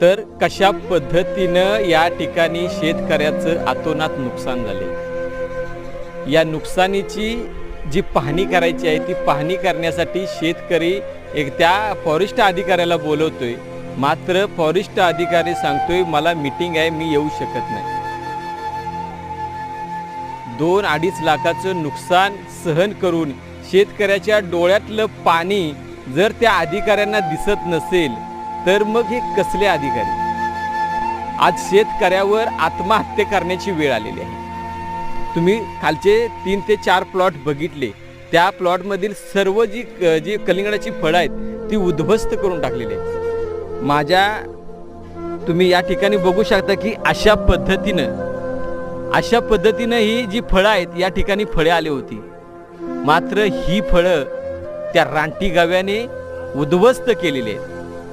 तर कशा पद्धतीनं या ठिकाणी शेतकऱ्याचं अतोनात नुकसान झाले, या नुकसानीची जी पाहणी करायची आहे ती पाहणी करण्यासाठी शेतकरी एक त्या फॉरेस्ट अधिकाऱ्याला बोलवतोय, मात्र फॉरेस्ट अधिकारी सांगतोय मला मीटिंग आहे, मी येऊ शकत नाही. 2-2.5 लाखाचं नुकसान सहन करून शेतकऱ्याच्या डोळ्यातलं पाणी जर त्या अधिकाऱ्यांना दिसत नसेल तर मग हे कसले अधिकारी. आज शेतकऱ्यावर आत्महत्या करण्याची वेळ आलेली आहे. तुम्ही खालचे 3 ते 4 प्लॉट बघितले, त्या प्लॉटमधील सर्व जी कलिंगडाची फळं आहेत ती उद्ध्वस्त करून टाकलेली आहेत. तुम्ही या ठिकाणी बघू शकता की अशा पद्धतीनं ही जी फळं आहेत या ठिकाणी फळे आली होती, मात्र ही फळं त्या रानटी गव्याने उद्ध्वस्त केलेली आहेत.